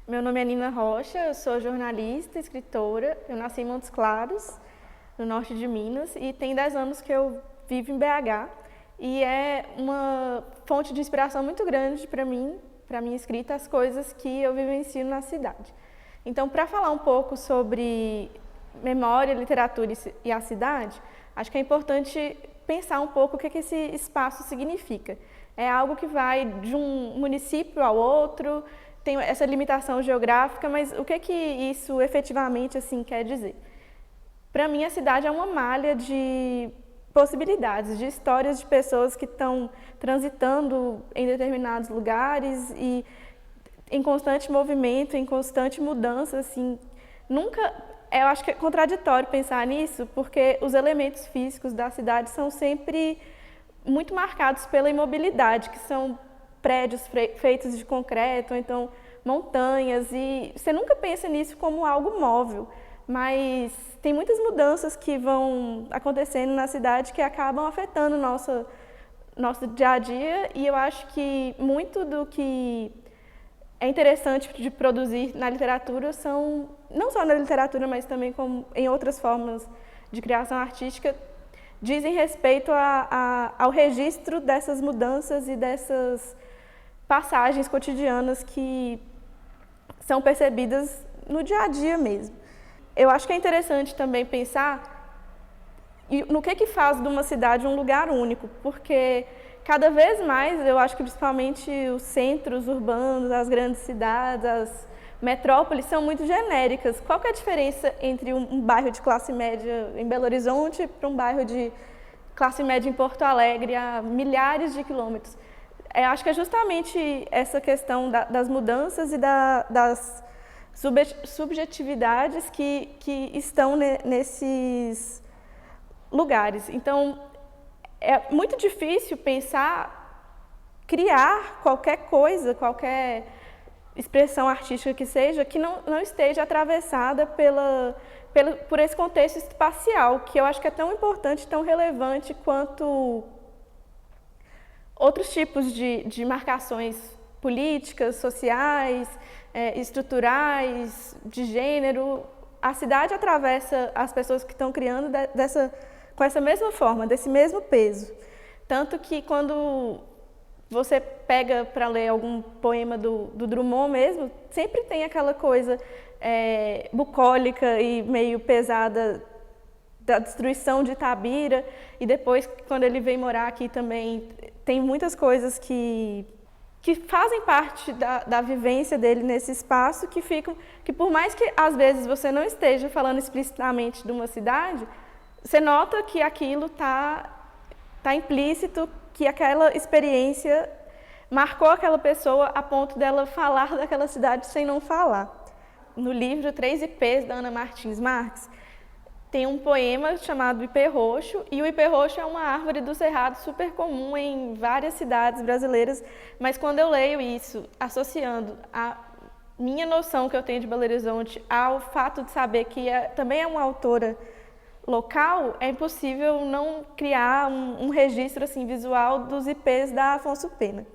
Meu nome é Nina Rocha, eu sou jornalista, escritora. Eu nasci em Montes Claros, no norte de Minas, e tem 10 anos que eu vivo em BH. E é uma fonte de inspiração muito grande para mim, para minha escrita, as coisas que eu vivencio na cidade. Então, para falar um pouco sobre memória, literatura e a cidade, acho que é importante pensar um pouco o que esse espaço significa. É algo que vai de um município ao outro, tem essa limitação geográfica, mas o que isso efetivamente assim quer dizer? Para mim, a cidade é uma malha de possibilidades, de histórias de pessoas que estão transitando em determinados lugares e em constante movimento, em constante mudança, assim. Nunca, eu acho que é contraditório pensar nisso, porque os elementos físicos da cidade são sempre muito marcados pela imobilidade, que são prédios feitos de concreto, ou então montanhas, e você nunca pensa nisso como algo móvel, mas tem muitas mudanças que vão acontecendo na cidade que acabam afetando nosso dia a dia, e eu acho que muito do que é interessante de produzir na literatura são, não só na literatura, mas também como em outras formas de criação artística, dizem respeito ao registro dessas mudanças e dessas passagens cotidianas que são percebidas no dia a dia mesmo. Eu acho que é interessante também pensar no que faz de uma cidade um lugar único, porque cada vez mais, eu acho que principalmente os centros urbanos, as grandes cidades, as metrópoles são muito genéricas. Qual que é a diferença entre um bairro de classe média em Belo Horizonte para um bairro de classe média em Porto Alegre, a milhares de quilômetros? Acho que é justamente essa questão das mudanças e das subjetividades que estão nesses lugares. Então, é muito difícil pensar, criar qualquer coisa, qualquer expressão artística que seja, que não esteja atravessada por esse contexto espacial, que eu acho que é tão importante, tão relevante quanto outros tipos de marcações políticas, sociais, estruturais, de gênero. A cidade atravessa as pessoas que estão criando com essa mesma forma, desse mesmo peso. Tanto que quando você pega para ler algum poema do Drummond mesmo, sempre tem aquela coisa bucólica e meio pesada da destruição de Itabira, e depois, quando ele vem morar aqui também, tem muitas coisas que fazem parte da vivência dele nesse espaço, que por mais que às vezes você não esteja falando explicitamente de uma cidade, você nota que aquilo tá implícito, que aquela experiência marcou aquela pessoa a ponto dela falar daquela cidade sem não falar. No livro 3 IPs, da Ana Martins Marques, tem um poema chamado Ipê Roxo, e o ipê roxo é uma árvore do cerrado super comum em várias cidades brasileiras, mas quando eu leio isso, associando a minha noção que eu tenho de Belo Horizonte ao fato de saber que também é uma autora local, é impossível não criar um registro assim, visual dos IPs da Afonso Pena.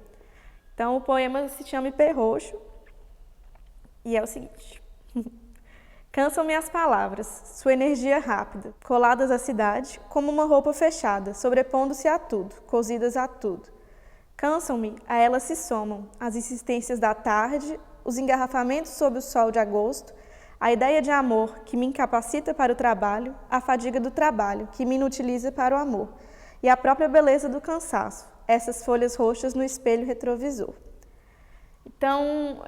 Então, o poema se chama Ipê Roxo, e é o seguinte... Cansam-me as palavras, sua energia rápida, coladas à cidade, como uma roupa fechada, sobrepondo-se a tudo, cozidas a tudo. Cansam-me, a elas se somam, as insistências da tarde, os engarrafamentos sob o sol de agosto, a ideia de amor que me incapacita para o trabalho, a fadiga do trabalho que me inutiliza para o amor, e a própria beleza do cansaço, essas folhas roxas no espelho retrovisor. Então,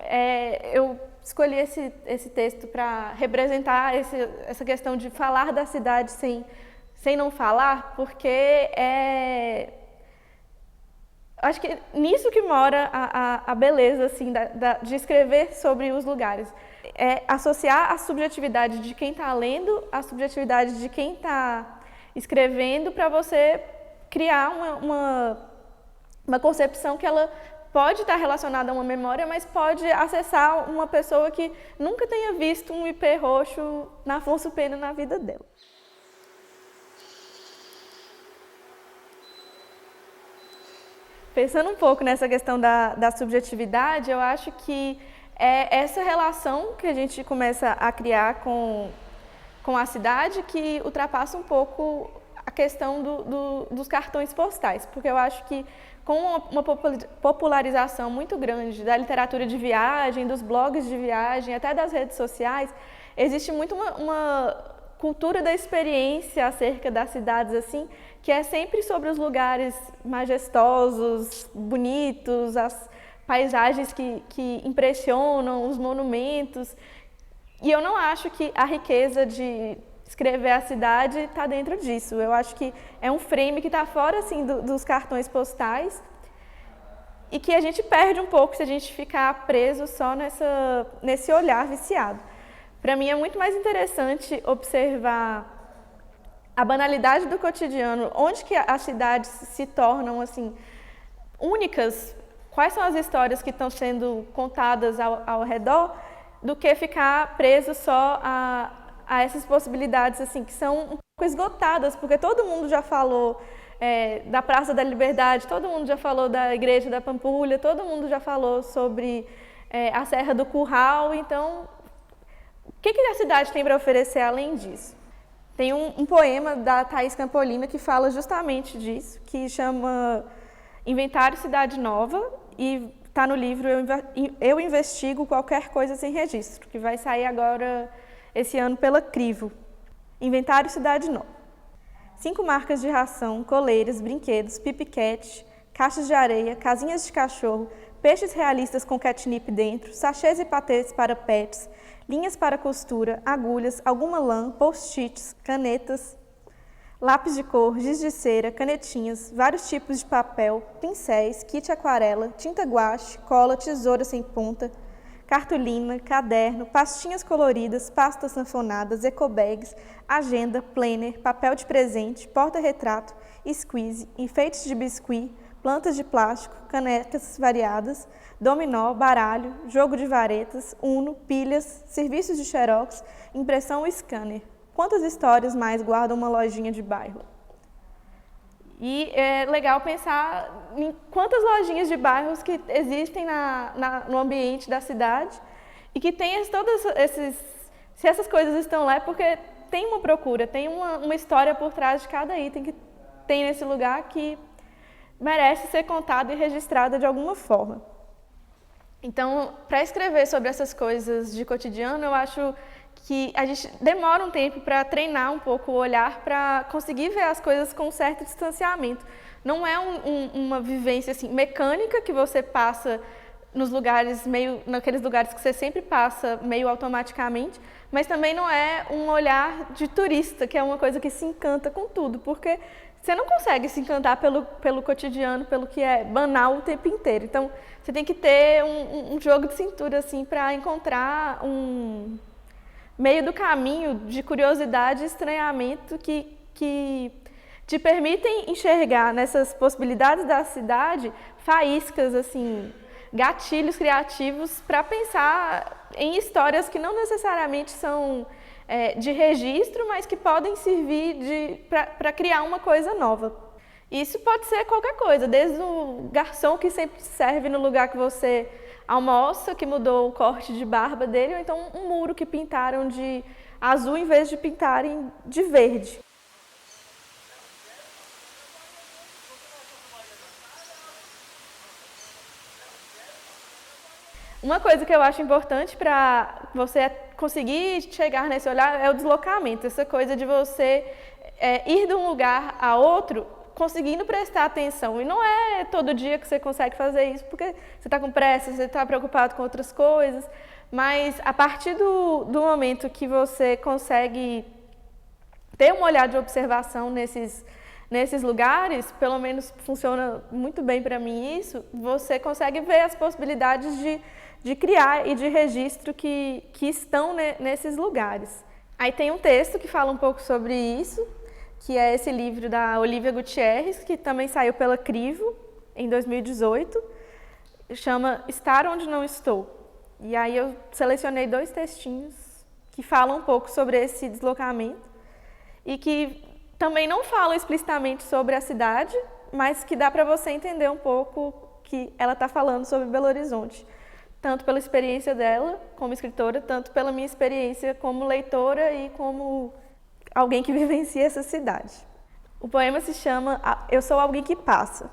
eu escolhi esse texto para representar essa questão de falar da cidade sem não falar, porque acho que nisso que mora a beleza assim, de escrever sobre os lugares. É associar a subjetividade de quem está lendo, a subjetividade de quem está escrevendo, para você criar uma concepção que ela pode estar relacionada a uma memória, mas pode acessar uma pessoa que nunca tenha visto um ipê roxo na Afonso Pena na vida dela. Pensando um pouco nessa questão da subjetividade, eu acho que é essa relação que a gente começa a criar com a cidade que ultrapassa um pouco a questão dos cartões postais, porque eu acho que com uma popularização muito grande da literatura de viagem, dos blogs de viagem, até das redes sociais, existe muito uma cultura da experiência acerca das cidades, assim, que é sempre sobre os lugares majestosos, bonitos, as paisagens que impressionam, os monumentos. E eu não acho que a riqueza de escrever a cidade está dentro disso. Eu acho que é um frame que está fora assim, dos cartões postais e que a gente perde um pouco se a gente ficar preso só nesse olhar viciado. Para mim é muito mais interessante observar a banalidade do cotidiano, onde que as cidades se tornam assim únicas, quais são as histórias que estão sendo contadas ao redor, do que ficar preso só a essas possibilidades assim que são um pouco esgotadas, porque todo mundo já falou da Praça da Liberdade, todo mundo já falou da Igreja da Pampulha, todo mundo já falou sobre a Serra do Curral. Então, o que a cidade tem para oferecer além disso? Tem um poema da Thaís Campolina que fala justamente disso, que chama Inventário Cidade Nova, e está no livro Eu Investigo Qualquer Coisa Sem Registro, que vai sair agora esse ano pela Crivo. Inventário Cidade Nova. 5 marcas de ração, coleiras, brinquedos, pipiquete, caixas de areia, casinhas de cachorro, peixes realistas com catnip dentro, sachês e patês para pets, linhas para costura, agulhas, alguma lã, post-its, canetas, lápis de cor, giz de cera, canetinhas, vários tipos de papel, pincéis, kit aquarela, tinta guache, cola, tesoura sem ponta, cartolina, caderno, pastinhas coloridas, pastas sanfonadas, ecobags, agenda, planner, papel de presente, porta-retrato, squeeze, enfeites de biscuit, plantas de plástico, canecas variadas, dominó, baralho, jogo de varetas, uno, pilhas, serviços de xerox, impressão e scanner. Quantas histórias mais guarda uma lojinha de bairro? E é legal pensar em quantas lojinhas de bairros que existem no ambiente da cidade e que tem todos esses... Se essas coisas estão lá é porque tem uma procura, tem uma história por trás de cada item que tem nesse lugar que merece ser contada e registrada de alguma forma. Então, para escrever sobre essas coisas de cotidiano, eu acho que a gente demora um tempo para treinar um pouco o olhar para conseguir ver as coisas com um certo distanciamento. Não é uma vivência assim, mecânica que você passa nos lugares naqueles lugares que você sempre passa meio automaticamente, mas também não é um olhar de turista, que é uma coisa que se encanta com tudo, porque você não consegue se encantar pelo cotidiano, pelo que é banal o tempo inteiro. Então, você tem que ter um jogo de cintura assim para encontrar um meio do caminho de curiosidade e estranhamento que te permitem enxergar nessas possibilidades da cidade faíscas, assim, gatilhos criativos para pensar em histórias que não necessariamente são de registro, mas que podem servir para criar uma coisa nova. Isso pode ser qualquer coisa, desde o garçom que sempre serve no lugar que você almoça, que mudou o corte de barba dele, ou então um muro que pintaram de azul em vez de pintarem de verde. Uma coisa que eu acho importante para você conseguir chegar nesse olhar é o deslocamento, essa coisa de você ir de um lugar a outro conseguindo prestar atenção. E não é todo dia que você consegue fazer isso, porque você está com pressa, você está preocupado com outras coisas, mas a partir do momento que você consegue ter um olhar de observação nesses lugares, pelo menos funciona muito bem para mim isso, você consegue ver as possibilidades de criar e de registro que estão nesses lugares. Aí tem um texto que fala um pouco sobre isso, que é esse livro da Olivia Gutierrez, que também saiu pela Crivo em 2018, chama Estar Onde Não Estou. E aí eu selecionei 2 textinhos que falam um pouco sobre esse deslocamento e que também não falam explicitamente sobre a cidade, mas que dá para você entender um pouco que ela está falando sobre Belo Horizonte. tanto pela experiência dela como escritora, tanto pela minha experiência como leitora e como alguém que vivencia essa cidade. O poema se chama Eu Sou Alguém que Passa.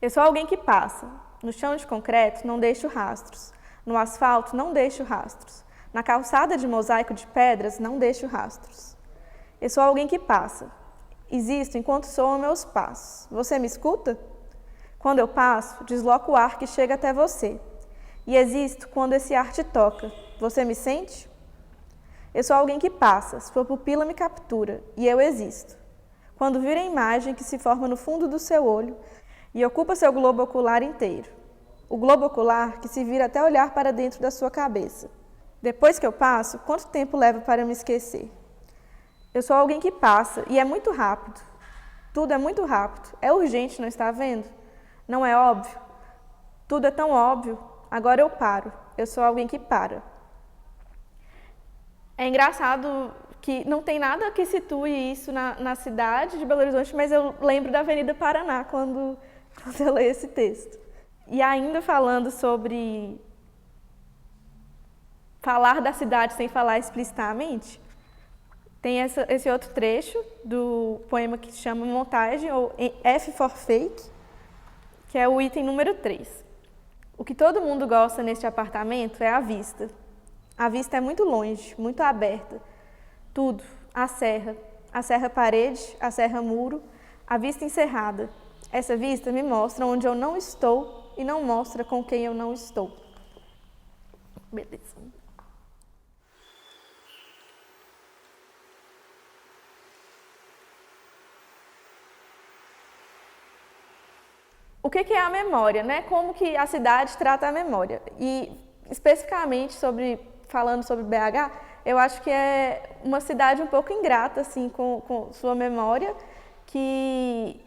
Eu sou alguém que passa. No chão de concreto não deixo rastros. No asfalto não deixo rastros. Na calçada de mosaico de pedras não deixo rastros. Eu sou alguém que passa. Existo enquanto soam meus passos. Você me escuta? Quando eu passo, desloco o ar que chega até você. E existo quando esse ar te toca. Você me sente? Eu sou alguém que passa, sua pupila me captura, e eu existo. Quando vira a imagem que se forma no fundo do seu olho e ocupa seu globo ocular inteiro. O globo ocular que se vira até olhar para dentro da sua cabeça. Depois que eu passo, quanto tempo leva para me esquecer? Eu sou alguém que passa, e é muito rápido. Tudo é muito rápido. É urgente, não está vendo? Não é óbvio? Tudo é tão óbvio. Agora eu paro. Eu sou alguém que para. É engraçado que não tem nada que situe isso na cidade de Belo Horizonte, mas eu lembro da Avenida Paraná quando eu leio esse texto. E ainda falando sobre falar da cidade sem falar explicitamente, tem esse outro trecho do poema que se chama Montagem, ou F for Fake, que é o item número 3. O que todo mundo gosta neste apartamento é a vista. A vista é muito longe, muito aberta. Tudo, a serra parede, a serra muro, a vista encerrada. Essa vista me mostra onde eu não estou e não mostra com quem eu não estou. Beleza. O que é a memória, né? Como que a cidade trata a memória? E especificamente falando sobre BH, eu acho que é uma cidade um pouco ingrata assim com sua memória, que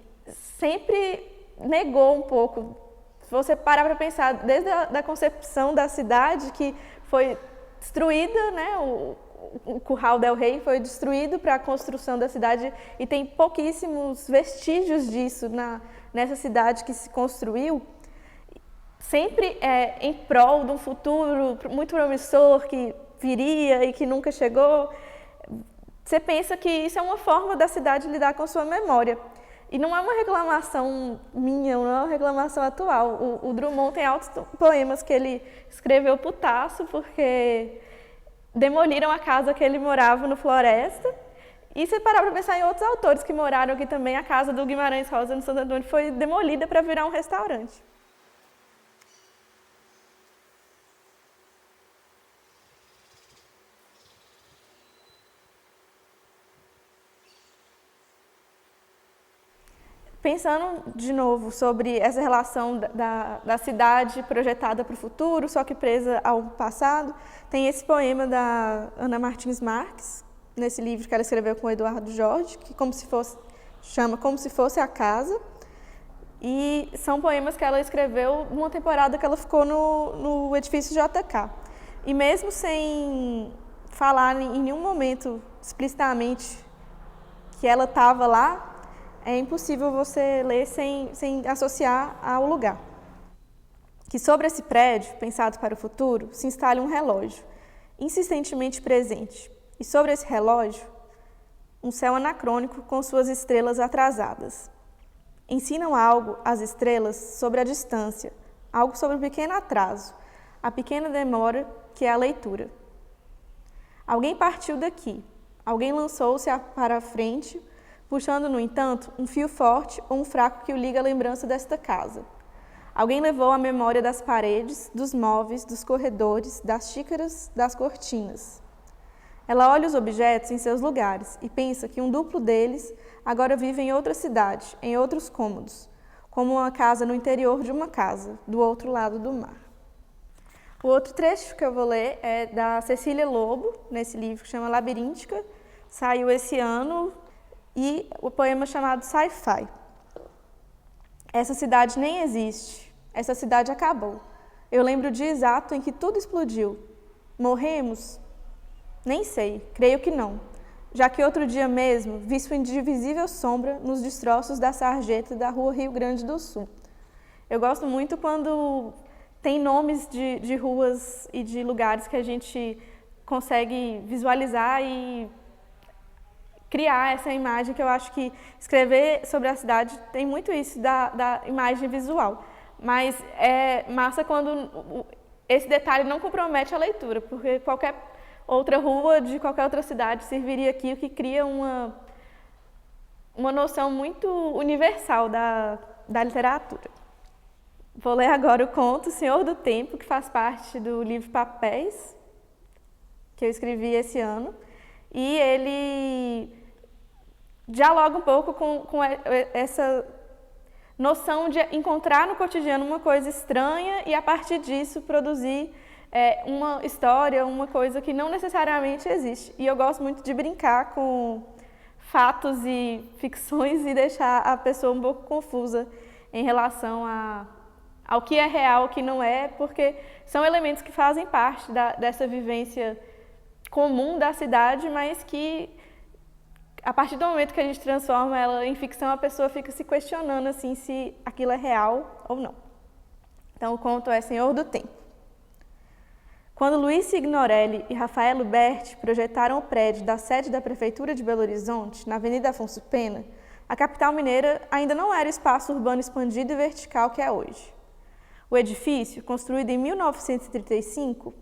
sempre negou um pouco. Se você parar para pensar, desde a concepção da cidade, que foi destruída, né? O Curral del Rey foi destruído para a construção da cidade e tem pouquíssimos vestígios disso nessa cidade que se construiu, sempre em prol de um futuro muito promissor que viria e que nunca chegou. Você pensa que isso é uma forma da cidade lidar com sua memória. E não é uma reclamação minha, não é uma reclamação atual. O Drummond tem altos poemas que ele escreveu putaço porque demoliram a casa que ele morava no Floresta. E se parar para pensar em outros autores que moraram aqui também, a casa do Guimarães Rosa no Santo Antônio foi demolida para virar um restaurante. Pensando de novo sobre essa relação da cidade projetada para o futuro, só que presa ao passado, tem esse poema da Ana Martins Marques, nesse livro que ela escreveu com o Eduardo Jorge, que chama Como Se Fosse a Casa. E são poemas que ela escreveu numa temporada que ela ficou no edifício JK. E mesmo sem falar em nenhum momento explicitamente que ela estava lá, é impossível você ler sem associar ao lugar. Que sobre esse prédio, pensado para o futuro, se instale um relógio, insistentemente presente. E sobre esse relógio, um céu anacrônico com suas estrelas atrasadas. Ensinam algo às estrelas sobre a distância, algo sobre o pequeno atraso, a pequena demora que é a leitura. Alguém partiu daqui, alguém lançou-se para a frente, puxando, no entanto, um fio forte ou um fraco que o liga à lembrança desta casa. Alguém levou a memória das paredes, dos móveis, dos corredores, das xícaras, das cortinas. Ela olha os objetos em seus lugares e pensa que um duplo deles agora vive em outra cidade, em outros cômodos, como uma casa no interior de uma casa, do outro lado do mar. O outro trecho que eu vou ler é da Cecília Lobo, nesse livro que chama Labiríntica, saiu esse ano, e o poema chamado Sci-Fi. Essa cidade nem existe, essa cidade acabou. Eu lembro o dia exato em que tudo explodiu. Morremos? Nem sei, creio que não, já que outro dia mesmo vi sua indivisível sombra nos destroços da sarjeta da rua Rio Grande do Sul. Eu gosto muito quando tem nomes de ruas e de lugares que a gente consegue visualizar e criar essa imagem, que eu acho que escrever sobre a cidade tem muito isso da imagem visual. Mas é massa quando esse detalhe não compromete a leitura, porque qualquer outra rua de qualquer outra cidade serviria aqui, o que cria uma noção muito universal da literatura. Vou ler agora o conto Senhor do Tempo, que faz parte do livro Papéis, que eu escrevi esse ano. E ele dialoga um pouco com essa noção de encontrar no cotidiano uma coisa estranha e, a partir disso, produzir uma história, uma coisa que não necessariamente existe. E eu gosto muito de brincar com fatos e ficções e deixar a pessoa um pouco confusa em relação ao que é real, o que não é, porque são elementos que fazem parte dessa vivência comum da cidade, mas que, a partir do momento que a gente transforma ela em ficção, a pessoa fica se questionando assim, se aquilo é real ou não. Então, o conto é Senhor do Tempo. Quando Luiz Signorelli e Rafael Berti projetaram o prédio da sede da Prefeitura de Belo Horizonte, na Avenida Afonso Pena, a capital mineira ainda não era o espaço urbano expandido e vertical que é hoje. O edifício, construído em 1935,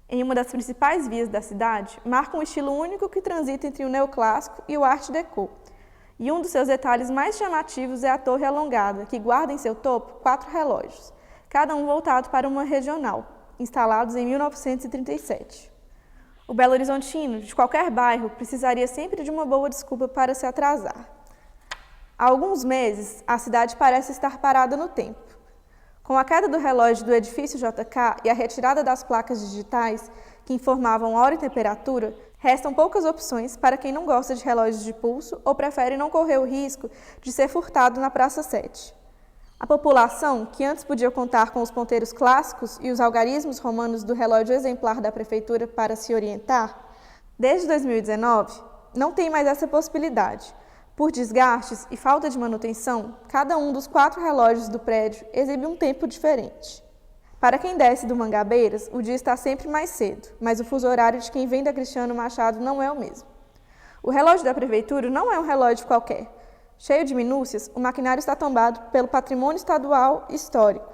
em uma das principais vias da cidade, marca um estilo único que transita entre o neoclássico e o Art Deco. E um dos seus detalhes mais chamativos é a torre alongada, que guarda em seu topo 4 relógios, cada um voltado para uma regional, instalados em 1937. O Belo Horizontino, de qualquer bairro, precisaria sempre de uma boa desculpa para se atrasar. Há alguns meses, a cidade parece estar parada no tempo. Com a queda do relógio do edifício JK e a retirada das placas digitais que informavam hora e temperatura, restam poucas opções para quem não gosta de relógios de pulso ou prefere não correr o risco de ser furtado na Praça 7. A população, que antes podia contar com os ponteiros clássicos e os algarismos romanos do relógio exemplar da prefeitura para se orientar, desde 2019 não tem mais essa possibilidade. Por desgastes e falta de manutenção, cada um dos 4 relógios do prédio exibe um tempo diferente. Para quem desce do Mangabeiras, o dia está sempre mais cedo, mas o fuso horário de quem vem da Cristiano Machado não é o mesmo. O relógio da prefeitura não é um relógio qualquer. Cheio de minúcias, o maquinário está tombado pelo patrimônio estadual histórico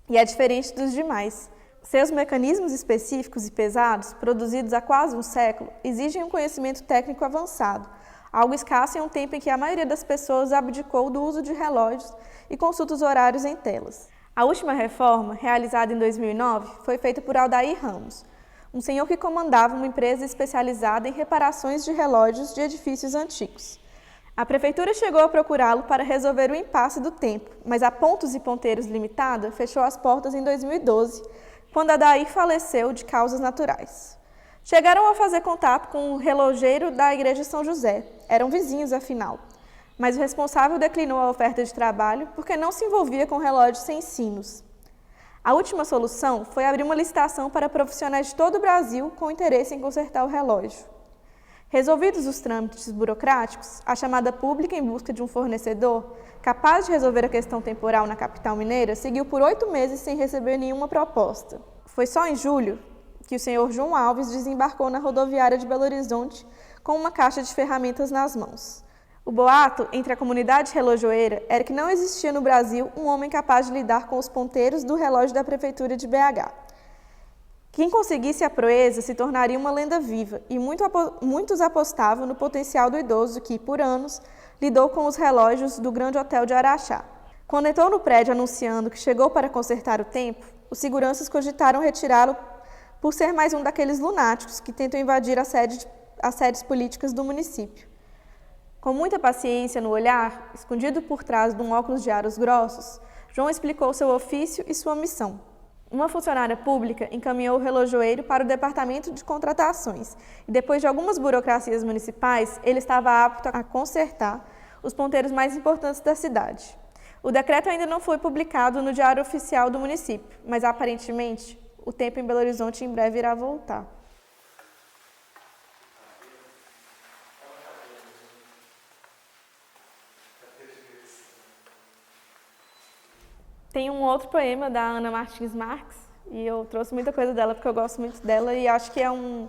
e é diferente dos demais. Seus mecanismos específicos e pesados, produzidos há quase um século, exigem um conhecimento técnico avançado, algo escasso em um tempo em que a maioria das pessoas abdicou do uso de relógios e consulta os horários em telas. A última reforma, realizada em 2009, foi feita por Aldair Ramos, um senhor que comandava uma empresa especializada em reparações de relógios de edifícios antigos. A prefeitura chegou a procurá-lo para resolver o impasse do tempo, mas a Pontos e Ponteiros Limitada fechou as portas em 2012, quando Aldair faleceu de causas naturais. Chegaram a fazer contato com o relojeiro da Igreja São José, eram vizinhos afinal, mas o responsável declinou a oferta de trabalho porque não se envolvia com relógios sem sinos. A última solução foi abrir uma licitação para profissionais de todo o Brasil com interesse em consertar o relógio. Resolvidos os trâmites burocráticos, a chamada pública em busca de um fornecedor capaz de resolver a questão temporal na capital mineira seguiu por 8 meses sem receber nenhuma proposta. Foi só em julho que o senhor João Alves desembarcou na rodoviária de Belo Horizonte com uma caixa de ferramentas nas mãos. O boato entre a comunidade relojoeira era que não existia no Brasil um homem capaz de lidar com os ponteiros do relógio da prefeitura de BH. Quem conseguisse a proeza se tornaria uma lenda viva e muitos apostavam no potencial do idoso que, por anos, lidou com os relógios do Grande Hotel de Araxá. Quando entrou no prédio anunciando que chegou para consertar o tempo, os seguranças cogitaram retirá-lo por ser mais um daqueles lunáticos que tentam invadir as sedes políticas do município. Com muita paciência no olhar, escondido por trás de um óculos de aros grossos, João explicou seu ofício e sua missão. Uma funcionária pública encaminhou o relojoeiro para o departamento de contratações e, depois de algumas burocracias municipais, ele estava apto a consertar os ponteiros mais importantes da cidade. O decreto ainda não foi publicado no Diário Oficial do município, mas aparentemente o tempo em Belo Horizonte em breve irá voltar. Tem um outro poema da Ana Martins Marques, e eu trouxe muita coisa dela porque eu gosto muito dela e acho que é um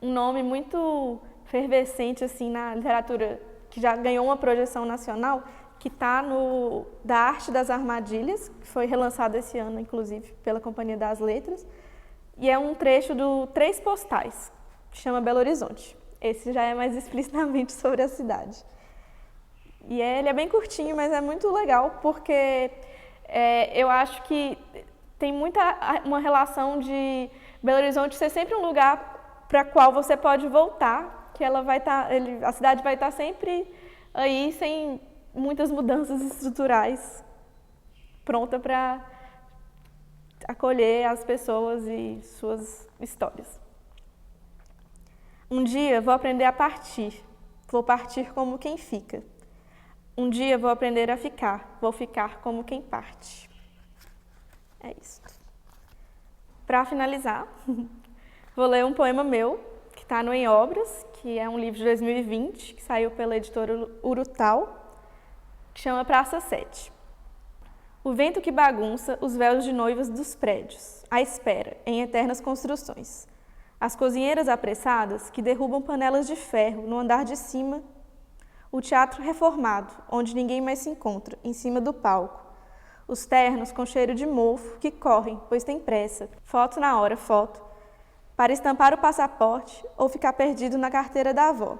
nome muito efervescente assim, na literatura, que já ganhou uma projeção nacional, que está no Da Arte das Armadilhas, que foi relançado esse ano, inclusive, pela Companhia das Letras, e é um trecho do Três Postais, que chama Belo Horizonte. Esse já é mais explicitamente sobre a cidade. E ele é bem curtinho, mas é muito legal, porque eu acho que tem uma relação de Belo Horizonte ser sempre um lugar para qual você pode voltar, que ela vai estar, a cidade vai estar sempre aí, sem muitas mudanças estruturais, pronta para acolher as pessoas e suas histórias. Um dia vou aprender a partir, vou partir como quem fica. Um dia vou aprender a ficar, vou ficar como quem parte. É isso. Para finalizar, vou ler um poema meu, que está no Em Obras, que é um livro de 2020, que saiu pela editora Urutau, que chama Praça 7. O vento que bagunça os véus de noivas dos prédios, à espera, em eternas construções. As cozinheiras apressadas que derrubam panelas de ferro no andar de cima. O teatro reformado, onde ninguém mais se encontra, em cima do palco. Os ternos com cheiro de mofo que correm, pois tem pressa. Foto na hora, foto. Para estampar o passaporte ou ficar perdido na carteira da avó.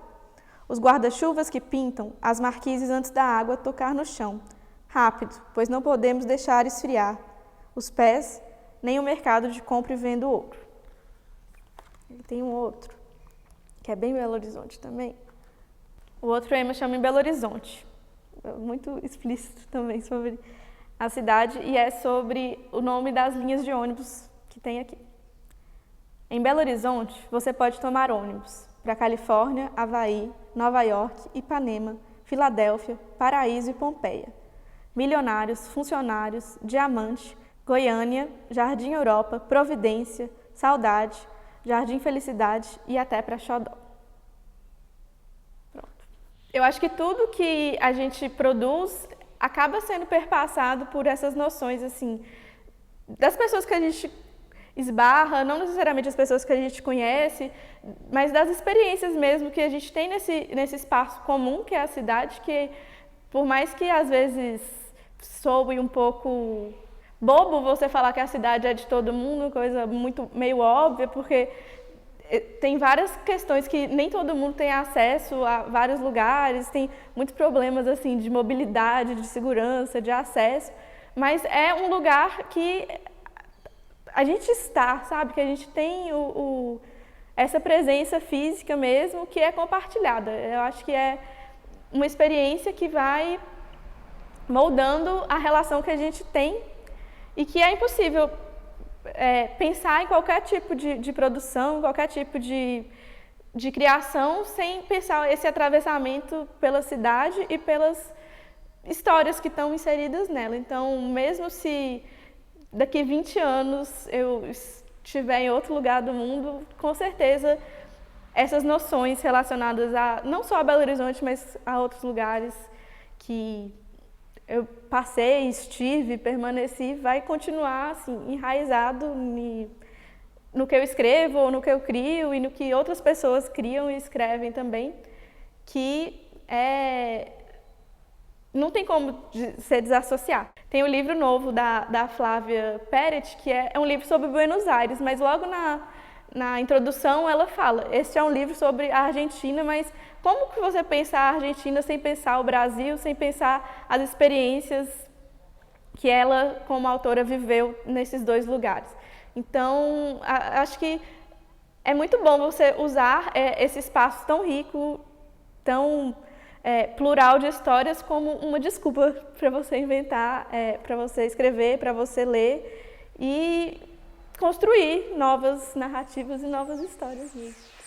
Os guarda-chuvas que pintam as marquises antes da água tocar no chão. Rápido, pois não podemos deixar esfriar. Os pés, nem o mercado de compra e venda ouro. E tem um outro, que é bem Belo Horizonte também. O outro poema chama Em Belo Horizonte, muito explícito também sobre a cidade, e é sobre o nome das linhas de ônibus que tem aqui. Em Belo Horizonte, você pode tomar ônibus para Califórnia, Havaí, Nova York, Ipanema, Filadélfia, Paraíso e Pompeia. Milionários, funcionários, Diamante, Goiânia, Jardim Europa, Providência, Saudade, Jardim Felicidade e até para Xodó. Eu acho que tudo que a gente produz acaba sendo perpassado por essas noções, assim, das pessoas que a gente esbarra, não necessariamente as pessoas que a gente conhece, mas das experiências mesmo que a gente tem nesse espaço comum que é a cidade, que por mais que às vezes soe um pouco bobo você falar que a cidade é de todo mundo, coisa meio óbvia, porque tem várias questões que nem todo mundo tem acesso a vários lugares, tem muitos problemas assim de mobilidade, de segurança, de acesso, mas é um lugar que a gente está, sabe? Que a gente tem essa presença física mesmo que é compartilhada. Eu acho que é uma experiência que vai moldando a relação que a gente tem e que é impossível pensar em qualquer tipo de produção, qualquer tipo de criação, sem pensar esse atravessamento pela cidade e pelas histórias que estão inseridas nela. Então, mesmo se daqui 20 anos eu estiver em outro lugar do mundo, com certeza essas noções relacionadas a não só a Belo Horizonte, mas a outros lugares que eu passei, estive, permaneci, vai continuar assim, enraizado no que eu escrevo, ou no que eu crio e no que outras pessoas criam e escrevem também, que não tem como se desassociar. Tem o livro novo da Flávia Peret, que é um livro sobre Buenos Aires, mas logo na introdução ela fala, este é um livro sobre a Argentina, mas como que você pensa a Argentina sem pensar o Brasil, sem pensar as experiências que ela, como autora, viveu nesses dois lugares? Então, acho que é muito bom você usar esse espaço tão rico, tão plural de histórias como uma desculpa para você inventar, para você escrever, para você ler e construir novas narrativas e novas histórias mesmo.